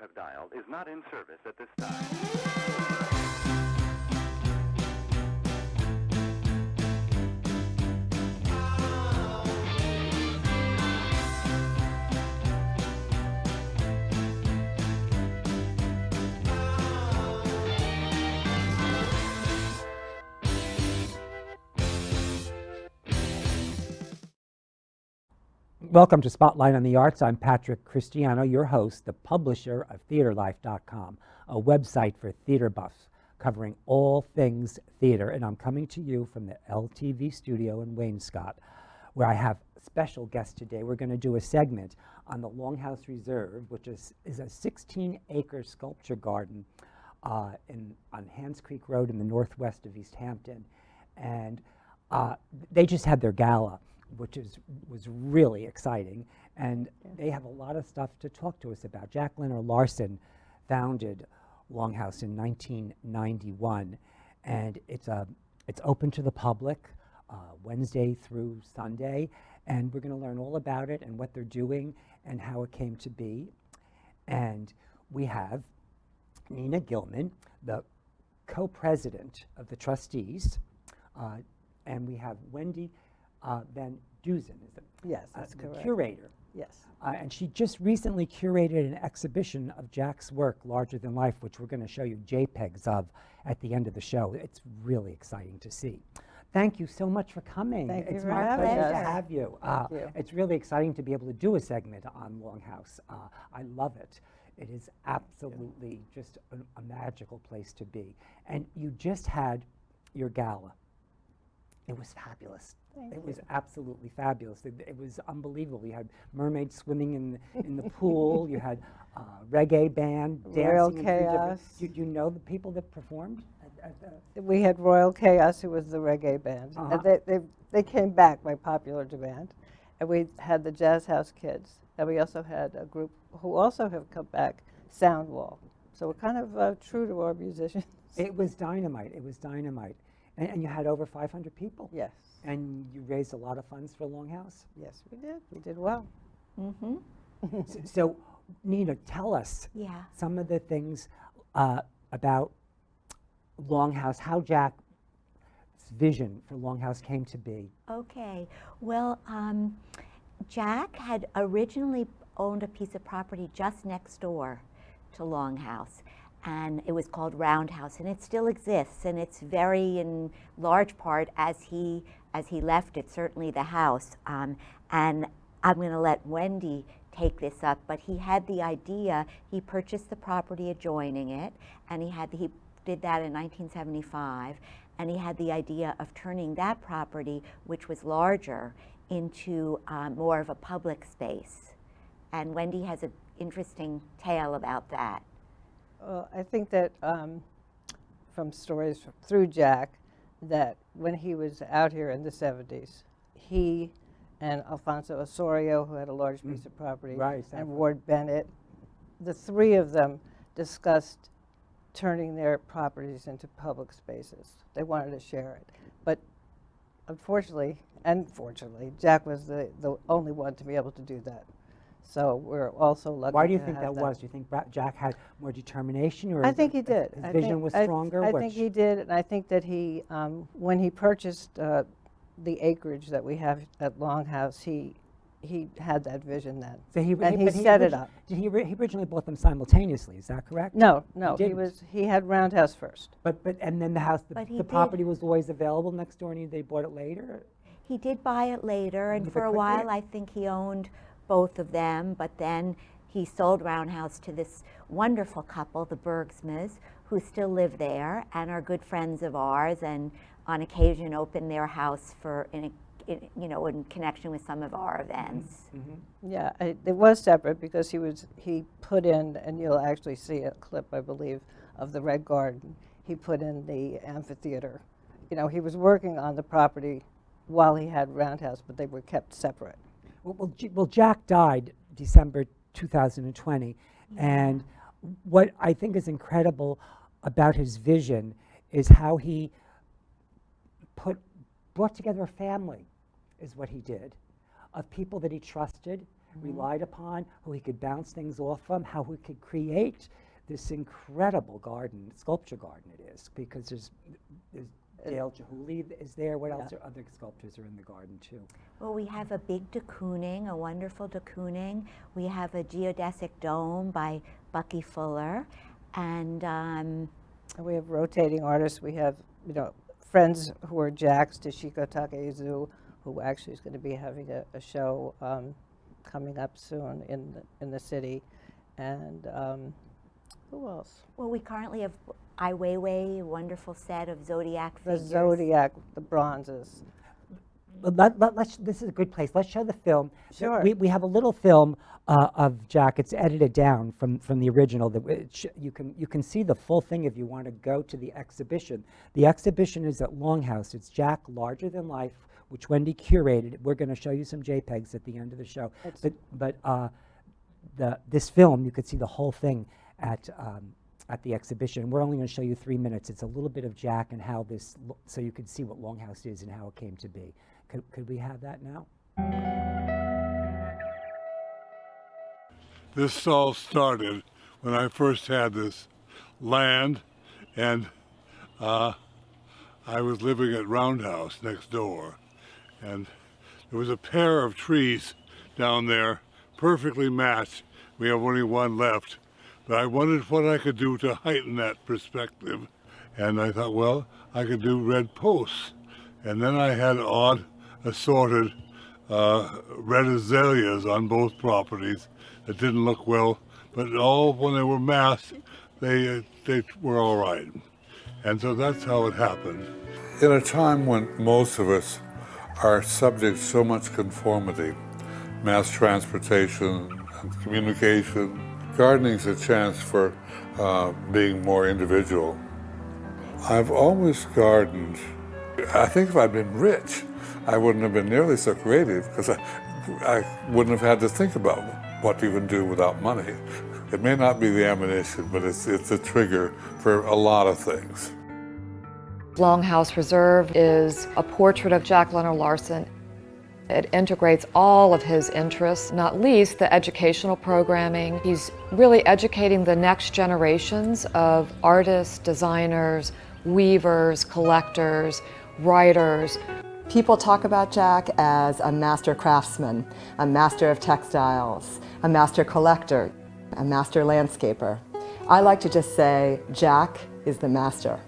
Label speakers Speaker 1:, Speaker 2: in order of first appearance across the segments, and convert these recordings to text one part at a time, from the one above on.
Speaker 1: have dialed is not in service at this time.
Speaker 2: Welcome to Spotlight on the Arts. I'm Patrick Cristiano, your host, the publisher of TheaterLife.com, a website for theater buffs covering all things theater. And I'm coming to you from the LTV studio in Wainscott, where I have a special guest today. We're going to do a segment on the LongHouse Reserve, which is a 16-acre sculpture garden on Hands Creek Road in the northwest of East Hampton. And they just had their gala, which was really exciting, and they have a lot of stuff to talk to us about. Jack Leonard Larson founded LongHouse in 1991, and it's open to the public Wednesday through Sunday, and we're going to learn all about it and what they're doing and how it came to be. And we have Nina Gillman, the co-president of the trustees, and we have Wendy Van Deusen, is it?
Speaker 3: Yes, that's
Speaker 2: the
Speaker 3: correct.
Speaker 2: curator.
Speaker 3: Yes.
Speaker 2: And she just recently curated an exhibition of Jack's work, Larger Than Life, which we're going to show you JPEGs of at the end of the show. It's really exciting to see. Thank you so much for coming.
Speaker 3: Thank you
Speaker 2: it's
Speaker 3: for
Speaker 2: my
Speaker 3: having
Speaker 2: pleasure to
Speaker 3: us.
Speaker 2: have you.
Speaker 3: Thank you.
Speaker 2: It's really exciting to be able to do a segment on LongHouse. I love it. It is absolutely just a magical place to be. And you just had your gala. It was fabulous. It was absolutely fabulous. It was unbelievable. You had mermaids swimming in the pool. You had reggae band dancing.
Speaker 3: Royal
Speaker 2: in three
Speaker 3: Chaos.
Speaker 2: different- Do you know the people that performed?
Speaker 3: We had Royal Chaos, who was the reggae band. And they came back by popular demand. And we had the Jazz House Kids. And we also had a group who also have come back, Soundwall. So we're kind of true to our musicians.
Speaker 2: It was dynamite. It was dynamite. And you had over 500 people.
Speaker 3: Yes.
Speaker 2: And you raised a lot of funds for LongHouse.
Speaker 3: Yes, we did. We did well.
Speaker 4: Mm-hmm.
Speaker 2: So, Nina, tell us
Speaker 4: Yeah.
Speaker 2: some of the things about LongHouse, how Jack's vision for LongHouse came to be.
Speaker 4: Okay. Well, Jack had originally owned a piece of property just next door to LongHouse, and it was called Roundhouse, and it still exists, and it's very in large part as he left it, certainly the house. And I'm going to let Wendy take this up, but he had the idea. He purchased the property adjoining it, and he did that in 1975, and he had the idea of turning that property, which was larger, into more of a public space. And Wendy has an interesting tale about that.
Speaker 3: I think that from stories through Jack, that when he was out here in the 70s, he and Alfonso Osorio, who had a large piece of property,
Speaker 2: Right,
Speaker 3: and
Speaker 2: exactly.
Speaker 3: Ward Bennett, the three of them discussed turning their properties into public spaces. They wanted to share it. But unfortunately, and fortunately, Jack was the only one to be able to do that. So we're also lucky.
Speaker 2: Why do you
Speaker 3: to
Speaker 2: think
Speaker 3: have
Speaker 2: that was? Do you think Jack had more determination, or
Speaker 3: I think he did.
Speaker 2: his
Speaker 3: I
Speaker 2: vision
Speaker 3: think-
Speaker 2: was
Speaker 3: I-
Speaker 2: stronger?
Speaker 3: I
Speaker 2: Which?
Speaker 3: think he did, and I think that he, when he purchased the acreage that we have at LongHouse, he had that vision then.
Speaker 2: So he,
Speaker 3: and he
Speaker 2: but
Speaker 3: set it
Speaker 2: origi-
Speaker 3: up.
Speaker 2: Did he originally bought them simultaneously? Is that correct?
Speaker 3: No, he
Speaker 2: didn't.
Speaker 3: he had Roundhouse first.
Speaker 2: But and then the house,
Speaker 4: But he
Speaker 2: the
Speaker 4: did.
Speaker 2: property was always available next door, and they bought it later.
Speaker 4: He did buy it later, and
Speaker 2: But
Speaker 4: for a
Speaker 2: quickly-
Speaker 4: while I think he owned both of them, but then he sold Roundhouse to this wonderful couple, the Bergsmas, who still live there and are good friends of ours, and on occasion open their house for in connection with some of our events.
Speaker 3: Yeah, it was separate because he put in, and you'll actually see a clip, I believe, of the Red Garden. He put in the amphitheater. You know, he was working on the property while he had Roundhouse, but they were kept separate.
Speaker 2: Well, Jack died December 2020, and what I think is incredible about his vision is how he brought together a family, is what he did, of people that he trusted, relied upon, who he could bounce things off from, how he could create this incredible garden, sculpture garden it is, because there's Dale Chihuly is there. What else are other sculptors are in the garden too?
Speaker 4: Well, we have a big de Kooning, a wonderful de Kooning. We have a geodesic dome by Bucky Fuller, and
Speaker 3: we have rotating artists. We have, friends who are Jack's, Toshiko Takeizu, who actually is going to be having a show coming up soon in the city, and who else?
Speaker 4: well, we currently have Ai Weiwei, a wonderful set of Zodiac
Speaker 3: The
Speaker 4: figures.
Speaker 3: Zodiac, the bronzes.
Speaker 2: Let's, this is a good place. Let's show the film.
Speaker 3: Sure.
Speaker 2: We have a little film of Jack. It's edited down from the original. You can see the full thing if you want to go to the exhibition. The exhibition is at LongHouse. It's Jack Larger Than Life, which Wendy curated. We're going to show you some JPEGs at the end of the show. This film, you could see the whole thing at the exhibition. We're only going to show you 3 minutes. It's a little bit of Jack and how this, so you can see what LongHouse is and how it came to be. Could we have that now?
Speaker 5: This all started when I first had this land, and I was living at Roundhouse next door, and there was a pair of trees down there, perfectly matched. We have only one left, but I wondered what I could do to heighten that perspective, and I thought, well, I could do red posts, and then I had odd assorted red azaleas on both properties that didn't look well, but all when they were masked, they were all right. And so that's how it happened. In a time when most of us are subject to so much conformity, mass transportation and communication, gardening's a chance for being more individual. I've always gardened. I think if I'd been rich, I wouldn't have been nearly so creative, because I wouldn't have had to think about what you can do without money. It may not be the ammunition, but it's a trigger for a lot of things.
Speaker 6: LongHouse Reserve is a portrait of Jack Leonard Larson. It integrates all of his interests, not least the educational programming. He's really educating the next generations of artists, designers, weavers, collectors, writers.
Speaker 7: People talk about Jack as a master craftsman, a master of textiles, a master collector, a master landscaper. I like to just say, Jack is the master.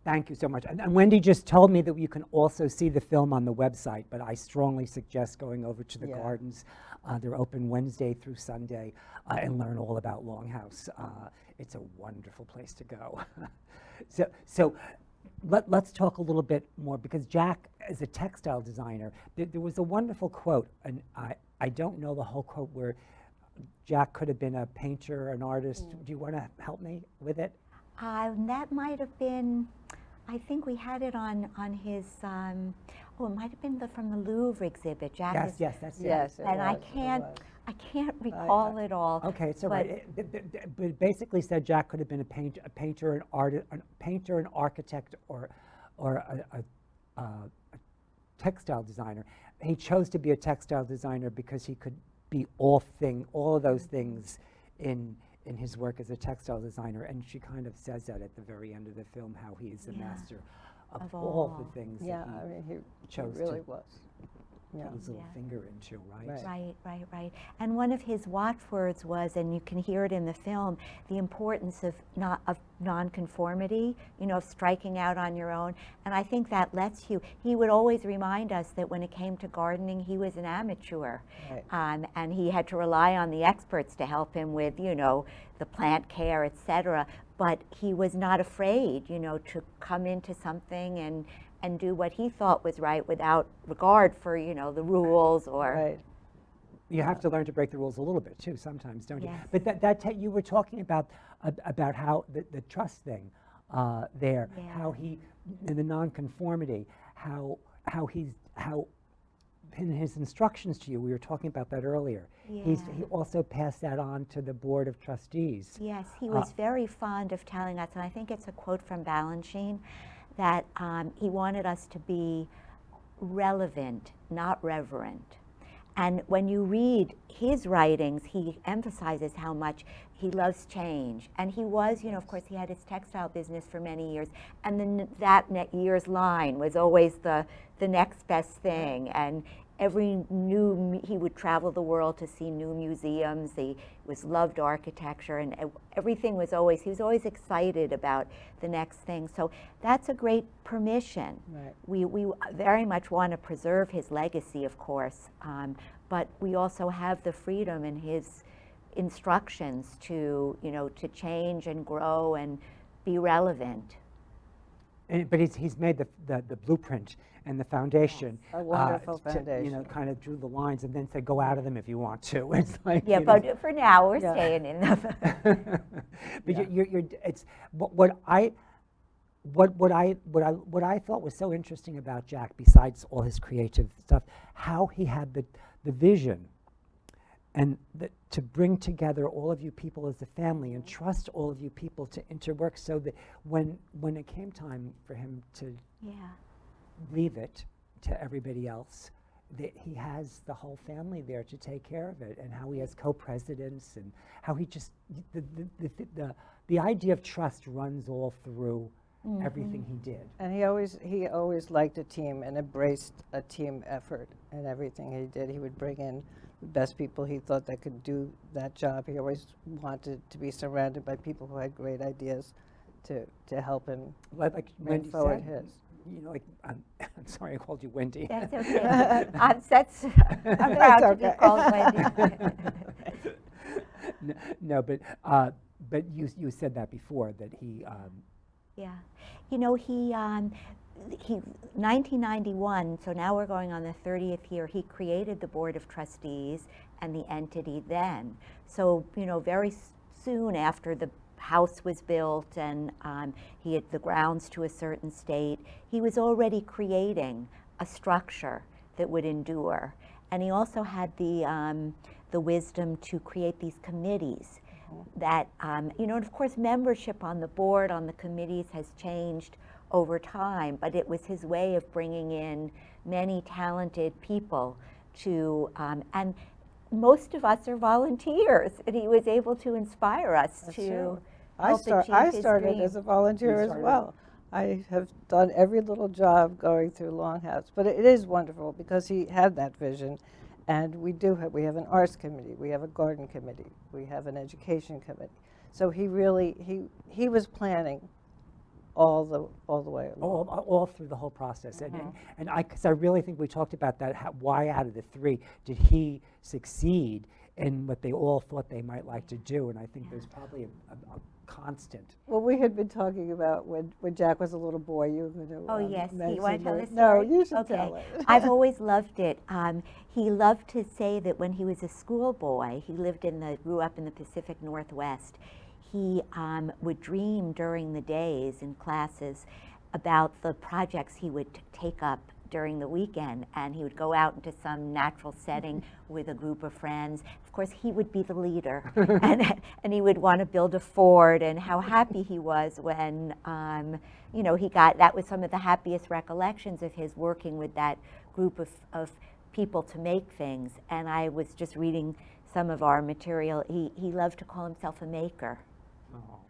Speaker 2: Thank you so much. And Wendy just told me that you can also see the film on the website, but I strongly suggest going over to the gardens. They're open Wednesday through Sunday, and learn all about LongHouse. It's a wonderful place to go. So let's talk a little bit more, because Jack, as a textile designer, there was a wonderful quote, and I don't know the whole quote, where Jack could have been a painter, an artist. Do you want to help me with it?
Speaker 4: That might have been, I think we had it on his, it might have been from the Louvre exhibit. Jack
Speaker 2: Yes,
Speaker 4: is,
Speaker 2: yes, that's it.
Speaker 3: Yes,
Speaker 4: and I can't recall it all.
Speaker 2: Okay, it's all right. But it basically said Jack could have been a painter, an architect, or a textile designer. He chose to be a textile designer because he could be all of those things in his work as a textile designer, and she kind of says that at the very end of the film, how he is the master of all the things
Speaker 3: Yeah,
Speaker 2: that
Speaker 3: I mean, he
Speaker 2: chose
Speaker 3: really
Speaker 2: to.
Speaker 3: was. Yeah.
Speaker 2: put his little
Speaker 4: Yeah.
Speaker 2: finger into, right?
Speaker 3: Right.
Speaker 4: Right. And one of his watchwords was, and you can hear it in the film, the importance of nonconformity, of striking out on your own. And I think that lets you, he would always remind us that when it came to gardening, he was an amateur.
Speaker 3: Right.
Speaker 4: And he had to rely on the experts to help him with, the plant care, etc. But he was not afraid, to come into something and do what he thought was right without regard for, the rules or.
Speaker 3: Right.
Speaker 2: You have to learn to break the rules a little bit too sometimes, don't you?
Speaker 4: Yes.
Speaker 2: But you were talking about how the trust thing there,
Speaker 4: Yeah.
Speaker 2: how he, in the nonconformity, how in his instructions to you, we were talking about that earlier. He also passed that on to the board of trustees.
Speaker 4: Yes, he was very fond of telling us, and I think it's a quote from Balanchine, that he wanted us to be relevant, not reverent. And when you read his writings, he emphasizes how much he loves change. And he was, of course, he had his textile business for many years, and then that year's line was always the next best thing. And he would travel the world to see new museums. He loved architecture, and everything was always, he was always excited about the next thing. So that's a great permission.
Speaker 3: Right.
Speaker 4: We very much want to preserve his legacy, of course, but we also have the freedom in his instructions to, to change and grow and be relevant.
Speaker 2: But he's made the blueprint and the foundation.
Speaker 3: A wonderful foundation.
Speaker 2: Kind of drew the lines and then said, go out of them if you want to. It's like,
Speaker 4: Yeah, but for now we're staying in them.
Speaker 2: But it's what I thought was so interesting about Jack, besides all his creative stuff, how he had the vision and to bring together all of you people as a family and trust all of you people to interwork, so that when it came time for him to leave it to everybody else, that he has the whole family there to take care of it, and how he has co-presidents, and how he just the idea of trust runs all through everything he did.
Speaker 3: And he always liked a team and embraced a team effort in everything he did. He would bring in the best people he thought that could do that job. He always wanted to be surrounded by people who had great ideas to help him
Speaker 2: Like
Speaker 3: bring
Speaker 2: Wendy
Speaker 3: said,
Speaker 2: his. I'm sorry I called you Wendy.
Speaker 4: That's okay. I'm proud to be called Wendy.
Speaker 2: No, but you said that before, that he.
Speaker 4: Yeah, he 1991. So now we're going on the 30th year. He created the board of trustees and the entity then. So very soon after the house was built and he had the grounds to a certain state, he was already creating a structure that would endure. And he also had the wisdom to create these committees that, and of course membership on the board, on the committees has changed over time, but it was his way of bringing in many talented people to, and most of us are volunteers, and he was able to inspire us to help achieve
Speaker 3: I
Speaker 4: his
Speaker 3: started
Speaker 4: dream.
Speaker 3: as a volunteer as well. I have done every little job going through LongHouse, but it is wonderful because he had that vision. And we have an arts committee, we have a garden committee, we have an education committee. So he was planning all the way along.
Speaker 2: All through the whole process. And because I really think we talked about that, why out of the three did he succeed in what they all thought they might like to do? And I think there's probably a constant.
Speaker 3: Well, we had been talking about when Jack was a little boy, you were going to
Speaker 4: Oh yes, you
Speaker 3: mention
Speaker 4: want to tell
Speaker 3: it.
Speaker 4: this story?
Speaker 3: No, you should
Speaker 4: okay.
Speaker 3: tell it.
Speaker 4: I've always loved it. He loved to say that when he was a schoolboy, he grew up in the Pacific Northwest. He would dream during the days in classes about the projects he would take up during the weekend, and he would go out into some natural setting with a group of friends. Of course, he would be the leader, and he would want to build a fort, and how happy he was when, that was some of the happiest recollections of his working with that group of people to make things. And I was just reading some of our material. He loved to call himself a maker.
Speaker 2: Oh.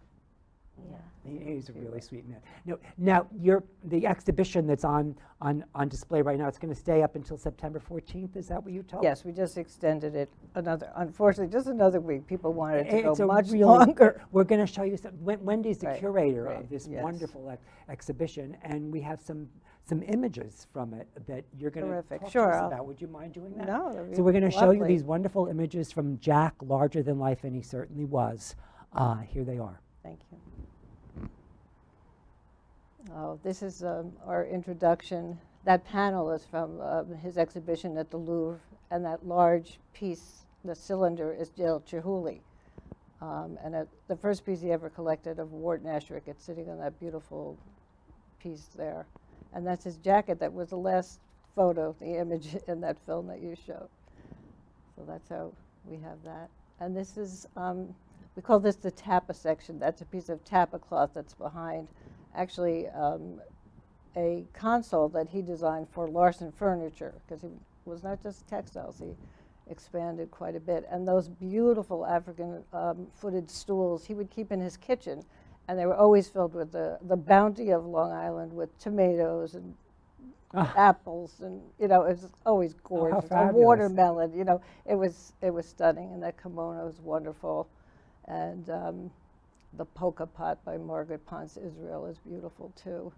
Speaker 2: He's a really sweet man. Now the exhibition that's on display right now, it's going to stay up until September 14th. Is that what you told me?
Speaker 3: Yes, we just extended it unfortunately, just another week. People wanted to
Speaker 2: It's
Speaker 3: go
Speaker 2: a
Speaker 3: much
Speaker 2: really-
Speaker 3: longer.
Speaker 2: We're going to show you some. Wendy's the
Speaker 3: Right,
Speaker 2: curator
Speaker 3: right,
Speaker 2: of this
Speaker 3: yes.
Speaker 2: wonderful exhibition, and we have some images from it that you're going to
Speaker 3: Terrific.
Speaker 2: talk
Speaker 3: Sure,
Speaker 2: to us
Speaker 3: I'll-
Speaker 2: about. Would you mind doing that?
Speaker 3: No, that'd be
Speaker 2: So we're going to show you
Speaker 3: lovely.
Speaker 2: these wonderful images from Jack, larger than life, and he certainly was. Here they are.
Speaker 3: Thank you. Oh, this is our introduction. That panel is from his exhibition at the Louvre, and that large piece, the cylinder, is Jill Chihuly. And the first piece he ever collected of Ward Ashrick, it's sitting on that beautiful piece there. And that's his jacket. That was the last photo, the image in that film that you showed. So that's how we have that. And this is, we call this the tapa section. That's a piece of tapa cloth that's behind, actually, a console that he designed for Larson Furniture, because he was not just textiles, he expanded quite a bit. And those beautiful African footed stools he would keep in his kitchen, and they were always filled with the bounty of Long Island, with tomatoes and apples, and it was always gorgeous. A
Speaker 2: fabulous.
Speaker 3: watermelon, it was stunning, and that kimono is wonderful. And the polka pot by Margaret Ponce Israel is beautiful too.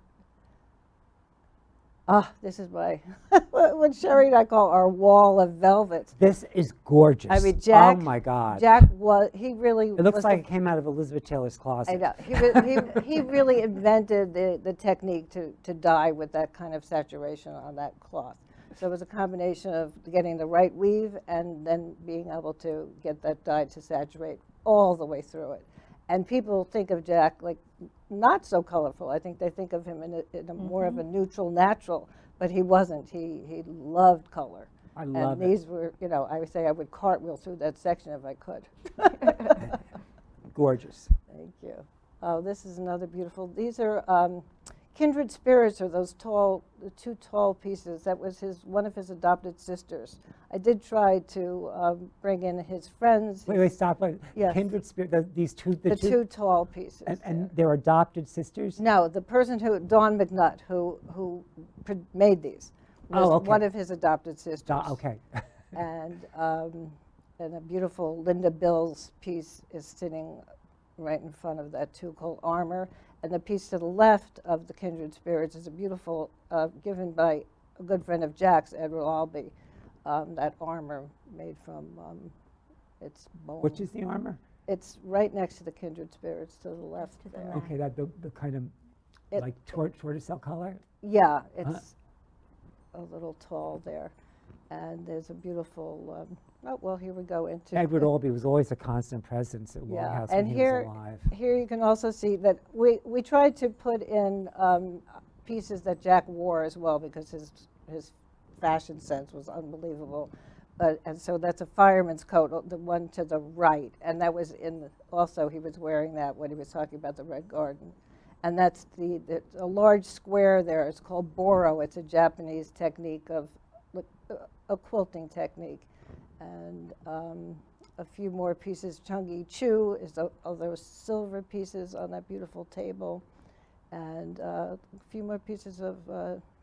Speaker 3: This is my what Sherry and I call our wall of velvet.
Speaker 2: This is gorgeous.
Speaker 3: I mean, Jack.
Speaker 2: Oh my God.
Speaker 3: Jack he really.
Speaker 2: It looks
Speaker 3: was
Speaker 2: like it came out of Elizabeth Taylor's closet.
Speaker 3: I know. He really invented the technique to dye with that kind of saturation on that cloth. So it was a combination of getting the right weave and then being able to get that dye to saturate all the way through it. And people think of Jack like not so colorful. I think they think of him in a more of a neutral, natural, but he wasn't. He loved color.
Speaker 2: I love
Speaker 3: and these were, I would say I would cartwheel through that section if I could.
Speaker 2: Gorgeous.
Speaker 3: Thank you. Oh, this is another beautiful. These are Kindred Spirits, are those the two tall pieces. That was one of his adopted sisters. I did try to bring in his friends.
Speaker 2: Wait, stop.
Speaker 3: Yes.
Speaker 2: Kindred Spirit, these two.
Speaker 3: The two tall pieces.
Speaker 2: And they're adopted sisters?
Speaker 3: No, the person Dawn McNutt, who made these, was
Speaker 2: okay.
Speaker 3: one of his adopted sisters.
Speaker 2: Okay.
Speaker 3: And a beautiful Linda Bills piece is sitting right in front of that too, called Armor. And the piece to the left of the Kindred Spirits is a beautiful, given by a good friend of Jack's, Edward Albee, that armor made from its bone.
Speaker 2: Which is the armor?
Speaker 3: It's right next to the Kindred Spirits to the left.
Speaker 4: to the
Speaker 3: there.
Speaker 4: left.
Speaker 2: Okay, that the kind of
Speaker 3: It-
Speaker 2: like tortoiseshell color?
Speaker 3: Yeah, it's a little tall there. And there's a beautiful, here we go into
Speaker 2: Edward Albee was always a constant presence at
Speaker 3: Yeah,
Speaker 2: LongHouse
Speaker 3: and
Speaker 2: when he
Speaker 3: here,
Speaker 2: was alive.
Speaker 3: here you can also see that we tried to put in pieces that Jack wore as well, because his fashion sense was unbelievable. And so that's a fireman's coat, the one to the right, and that was also he was wearing that when he was talking about the Red Garden. And that's a large square there. It's called boro. It's a Japanese technique of a quilting technique. And a few more pieces. Chungi Chu is of those silver pieces on that beautiful table. And a few more pieces of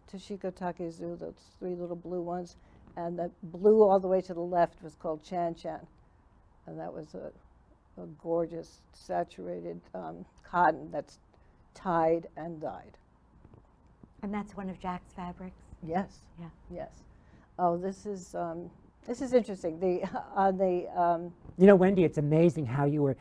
Speaker 3: Toshiko Takezu, those three little blue ones. And the blue all the way to the left was called Chan Chan. And that was a gorgeous saturated cotton that's tied and dyed.
Speaker 4: And that's one of Jack's fabrics?
Speaker 3: Yes.
Speaker 4: Yeah.
Speaker 3: Yes. Oh, this is interesting.
Speaker 2: Wendy, it's amazing how you were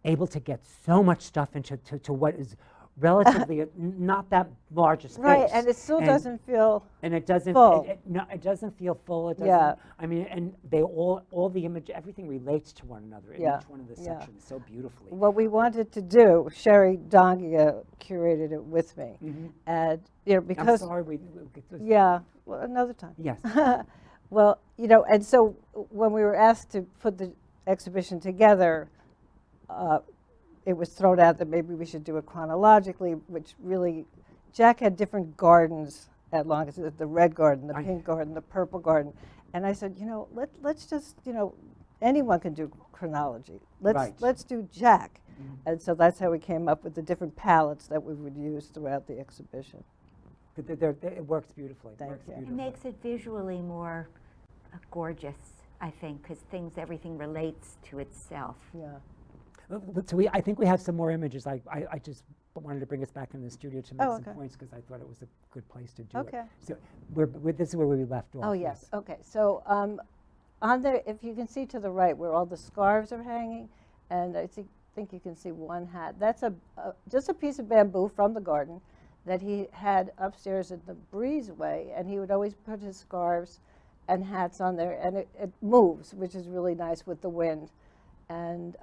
Speaker 2: able to get so much stuff into to what is relatively not that large a space.
Speaker 3: Right, and it still doesn't feel
Speaker 2: and it doesn't
Speaker 3: full.
Speaker 2: It doesn't feel full. It doesn't.
Speaker 3: Yeah.
Speaker 2: I mean, and they all the image, everything relates to one another in
Speaker 3: Yeah,
Speaker 2: each one of the
Speaker 3: yeah.
Speaker 2: sections so beautifully.
Speaker 3: what we wanted to do. Sherry Dongia curated it with me, and because
Speaker 2: I'm sorry,
Speaker 3: yeah, well, another time.
Speaker 2: Yes.
Speaker 3: Well, and so when we were asked to put the exhibition together, it was thrown out that maybe we should do it chronologically, which really, Jack had different gardens at LongHouse, the red garden, the pink garden, the purple garden. And I said, let's just, anyone can do chronology. Let's do Jack. And so that's how we came up with the different palettes that we would use throughout the exhibition.
Speaker 2: It works beautifully.
Speaker 3: Thank
Speaker 2: Works
Speaker 3: you. It
Speaker 4: It
Speaker 2: beautifully.
Speaker 4: makes it visually more gorgeous, I think, because everything relates to itself.
Speaker 3: Yeah.
Speaker 2: So I think we have some more images. I just wanted to bring us back in the studio to make
Speaker 3: Oh,
Speaker 2: some
Speaker 3: okay.
Speaker 2: points because I thought it was a good place to do
Speaker 3: Okay.
Speaker 2: it. So this is where we left off.
Speaker 3: Oh, yes. Okay. So on there, if you can see to the right where all the scarves are hanging, and I think you can see one hat. That's just a piece of bamboo from the garden that he had upstairs in the breezeway, and he would always put his scarves and hats on there, and it moves, which is really nice with the wind. And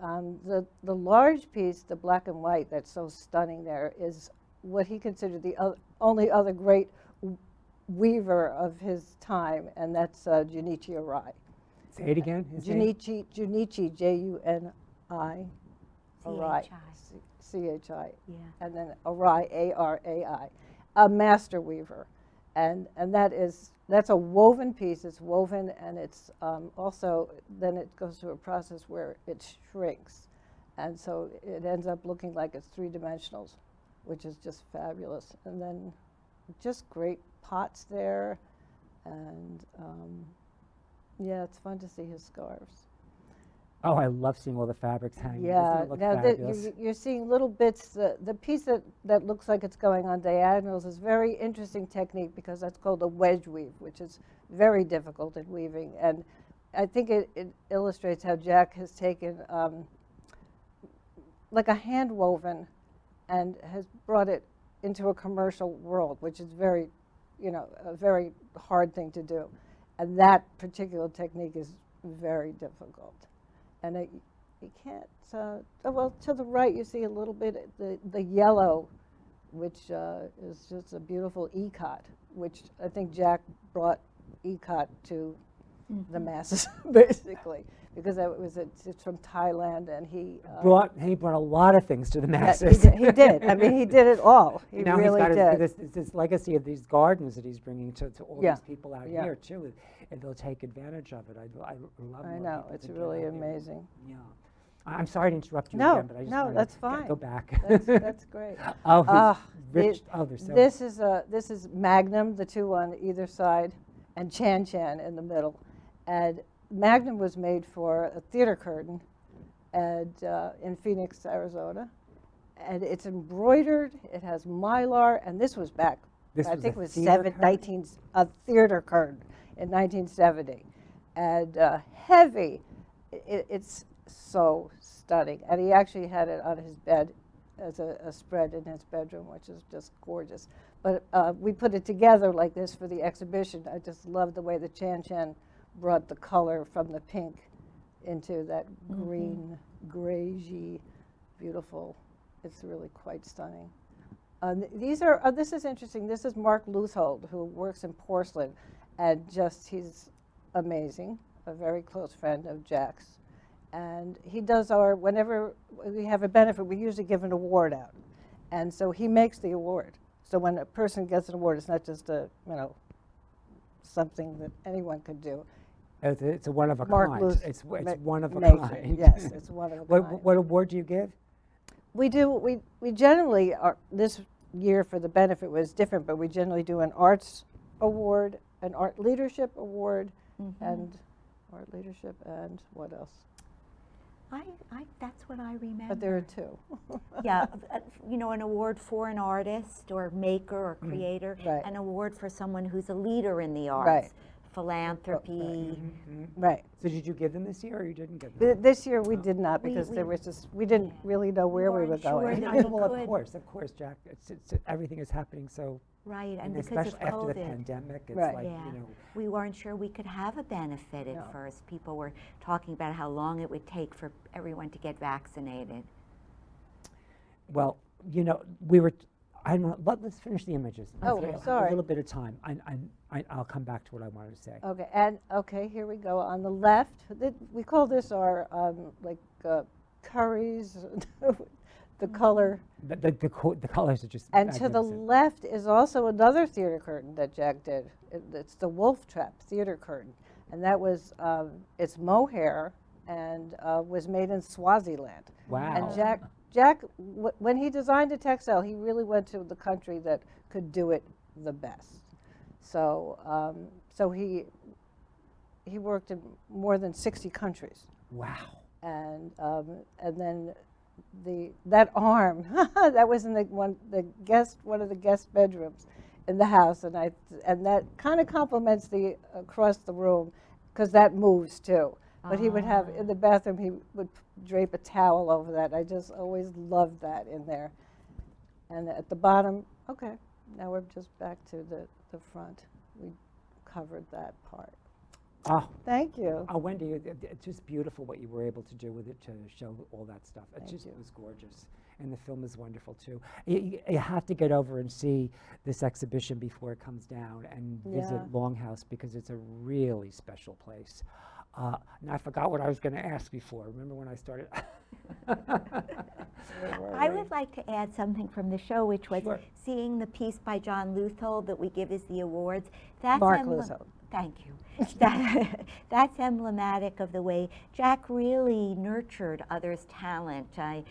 Speaker 3: the large piece, the black and white, that's so stunning there, is what he considered the only other great weaver of his time, and that's Junichi Arai.
Speaker 2: Say it again. his name?
Speaker 3: Junichi, J-U-N-I, Arai,
Speaker 4: C-H-I.
Speaker 3: C-H-I,
Speaker 4: Yeah.
Speaker 3: and then Arai, A-R-A-I, a master weaver. And that's a woven piece. It's woven, and it's also, then it goes through a process where it shrinks. And so it ends up looking like it's three-dimensional, which is just fabulous. And then just great pots there. And yeah, it's fun to see his scarves.
Speaker 2: Oh, I love seeing all the fabrics hanging.
Speaker 3: Yeah,
Speaker 2: Doesn't it look
Speaker 3: now
Speaker 2: fabulous?
Speaker 3: you're seeing little bits. The piece that looks like it's going on diagonals is very interesting technique because that's called a wedge weave, which is very difficult in weaving. And I think it illustrates how Jack has taken like a hand woven and has brought it into a commercial world, which is very, a very hard thing to do. And that particular technique is very difficult. And you can't, well, to the right you see a little bit, the yellow, which is just a beautiful ikat, which I think Jack brought ikat to the masses, basically, because it's from Thailand, and he
Speaker 2: brought a lot of things to the
Speaker 3: yeah,
Speaker 2: masses.
Speaker 3: he did. I mean, he did it all. He
Speaker 2: now
Speaker 3: really
Speaker 2: he's got
Speaker 3: did.
Speaker 2: this legacy of these gardens that he's bringing to all
Speaker 3: Yeah.
Speaker 2: these people out
Speaker 3: Yeah.
Speaker 2: here, too, and they'll take advantage of it. I love
Speaker 3: I
Speaker 2: more
Speaker 3: know,
Speaker 2: people
Speaker 3: it's
Speaker 2: to get
Speaker 3: really
Speaker 2: out here.
Speaker 3: amazing.
Speaker 2: Yeah. I'm sorry to interrupt you
Speaker 3: No,
Speaker 2: again, but I just
Speaker 3: no,
Speaker 2: wanted
Speaker 3: that's
Speaker 2: to
Speaker 3: fine.
Speaker 2: go back.
Speaker 3: That's great.
Speaker 2: Oh, he's
Speaker 3: Ah,
Speaker 2: rich.
Speaker 3: it-
Speaker 2: There's so
Speaker 3: This is Magnum, the two on either side, and Chan Chan in the middle. And Magnum was made for a theater curtain in Phoenix, Arizona. And it's embroidered, it has mylar, and this was back,
Speaker 2: This
Speaker 3: I
Speaker 2: was
Speaker 3: think
Speaker 2: a
Speaker 3: it was
Speaker 2: theater curtain?
Speaker 3: a theater curtain in 1970. And heavy, it's so stunning. And he actually had it on his bed as a spread in his bedroom, which is just gorgeous. But we put it together like this for the exhibition. I just love the way the Chan Chan brought the color from the pink into that green, grayish, beautiful. It's really quite stunning. This is interesting. This is Mark Luthold, who works in porcelain, and he's amazing, a very close friend of Jack's. And he does whenever we have a benefit, we usually give an award out. And so he makes the award. So when a person gets an award, it's not just something that anyone could do.
Speaker 2: It's a one of a
Speaker 3: Mark
Speaker 2: kind.
Speaker 3: Luth
Speaker 2: It's one of a
Speaker 3: makes it.
Speaker 2: kind.
Speaker 3: Yes, it's one of a kind.
Speaker 2: What award do you give?
Speaker 3: We generally this year for the benefit was different, but we generally do an arts award, an art leadership award, and art leadership, and what else?
Speaker 4: That's what I remember.
Speaker 3: But there are two.
Speaker 4: Yeah, an award for an artist or maker or creator,
Speaker 3: Right.
Speaker 4: an award for someone who's a leader in the arts,
Speaker 3: Right.
Speaker 4: philanthropy.
Speaker 3: Right.
Speaker 2: So did you give them this year, or you didn't give them?
Speaker 3: This year we did not because
Speaker 4: we-
Speaker 3: there was we didn't really know where we were
Speaker 4: weren't sure
Speaker 3: going.
Speaker 4: that
Speaker 2: I know,
Speaker 4: we
Speaker 2: well,
Speaker 4: could.
Speaker 2: of course, Jack. Everything is happening so,
Speaker 4: Right, and because
Speaker 2: especially
Speaker 4: of
Speaker 2: after the
Speaker 4: COVID.
Speaker 2: pandemic, it's
Speaker 3: Right.
Speaker 2: like,
Speaker 4: Yeah, we weren't sure we could have a benefit at
Speaker 3: No.
Speaker 4: first. People were talking about how long it would take for everyone to get vaccinated.
Speaker 2: well, we were. I don't know. Let's finish the images.
Speaker 3: Oh,
Speaker 2: Let's-
Speaker 3: sorry.
Speaker 2: A little bit of time. I'll come back to what I wanted to say.
Speaker 3: Okay, here we go. On the left, we call this our curries, the color.
Speaker 2: The colors are just.
Speaker 3: And to the
Speaker 2: magnificent.
Speaker 3: left is also another theater curtain that Jack did. It's the Wolf Trap theater curtain, and that was it's mohair and was made in Swaziland.
Speaker 2: Wow.
Speaker 3: And Jack Jack, when he designed a textile, he really went to the country that could do it the best. So, so he worked in more than 60 countries.
Speaker 2: Wow.
Speaker 3: And then that arm that was in one of the guest bedrooms in the house, and that kind of complements the across the room, because that moves too. But he would have in the bathroom, he would drape a towel over that. I just always loved that in there. And at the bottom, okay, now we're just back to the front. We covered that part.
Speaker 2: Oh,
Speaker 3: Thank you.
Speaker 2: oh, Wendy, it's just beautiful what you were able to do with it to show all that stuff. It
Speaker 3: Thank
Speaker 2: just
Speaker 3: you.
Speaker 2: was gorgeous. And the film is wonderful too. You have to get over and see this exhibition before it comes down and visit
Speaker 3: Yeah.
Speaker 2: LongHouse, because it's a really special place. And I forgot what I was going to ask before. Remember when I started?
Speaker 4: I would like to add something from the show, which was
Speaker 2: Sure.
Speaker 4: seeing the piece by John Luthold that we give as the awards. That's
Speaker 3: Mark Luthold.
Speaker 4: Thank you. That's emblematic of the way Jack really nurtured others' talent. I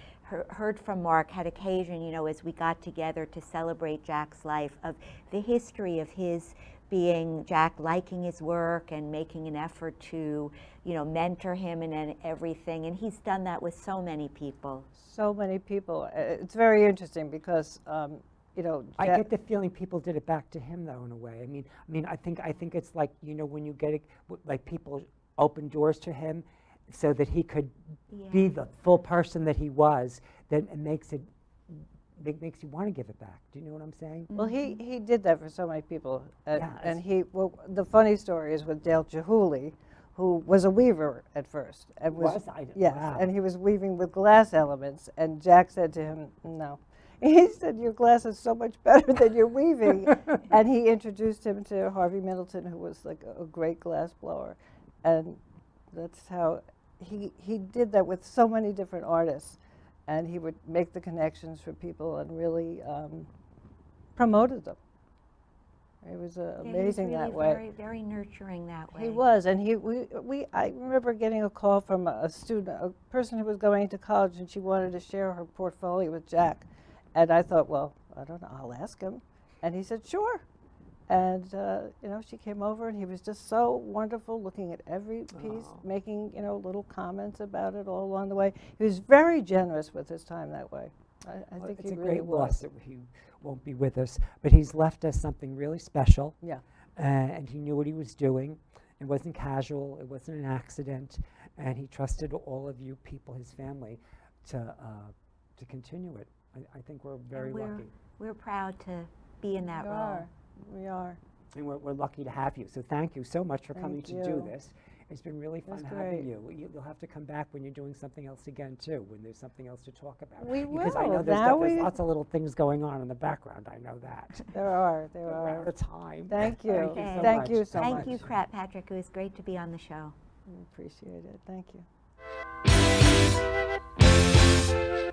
Speaker 4: heard from Mark, had occasion, you know, as we got together to celebrate Jack's life, of the history of his being Jack liking his work and making an effort to, you know, mentor him and everything. And he's done that with so many people.
Speaker 3: So many people. It's very interesting because, you know,
Speaker 2: I get the feeling people did it back to him, though, in a way. I think it's like, you know, when you get it, like people open doors to him so that he could be the full person that he was, then it makes you want to give it back. Do you know what I'm saying?
Speaker 3: Well, he did that for so many people.
Speaker 2: Yes.
Speaker 3: And the funny story is with Dale Chihuly, who was a weaver at first. And yes,
Speaker 2: wow.
Speaker 3: and he was weaving with glass elements, and Jack said to him, no. He said, your glass is so much better than your weaving. And he introduced him to Harvey Middleton, who was like a great glass blower. And that's how he did that with so many different artists. And he would make the connections for people and really promoted them. It was amazing
Speaker 4: he was really
Speaker 3: that way.
Speaker 4: Very, very nurturing that way.
Speaker 3: He was, and I remember getting a call from a person who was going to college, and she wanted to share her portfolio with Jack. And I thought, well, I don't know, I'll ask him. And he said, sure. And, you know, she came over, and he was just so wonderful, looking at every piece, making, you know, little comments about it all along the way. He was very generous with his time that way. I think
Speaker 2: It's
Speaker 3: he
Speaker 2: a
Speaker 3: really
Speaker 2: great
Speaker 3: was.
Speaker 2: loss that he won't be with us, but he's left us something really special.
Speaker 3: Yeah.
Speaker 2: And he knew what he was doing. It wasn't casual. It wasn't an accident. And he trusted all of you people, his family, to continue it. I think we're very lucky.
Speaker 4: We're proud to be in that role.
Speaker 3: We are.
Speaker 2: And we're lucky to have you. So thank you so much for coming
Speaker 3: Thank
Speaker 2: to do
Speaker 3: you.
Speaker 2: this. It's been really fun
Speaker 3: That's
Speaker 2: having
Speaker 3: great.
Speaker 2: you. You'll have to come back when you're doing something else again, too, when there's something else to talk about.
Speaker 3: We
Speaker 2: Because I
Speaker 3: will.
Speaker 2: know there's
Speaker 3: Now
Speaker 2: there's
Speaker 3: we-
Speaker 2: lots of little things going on in the background. I know that.
Speaker 3: There are.
Speaker 2: We're out of time.
Speaker 3: Thank you.
Speaker 4: Okay.
Speaker 3: Thank you so
Speaker 4: Thank
Speaker 3: much.
Speaker 4: you, Patrick. It was great to be on the show.
Speaker 3: Appreciate it. Thank you.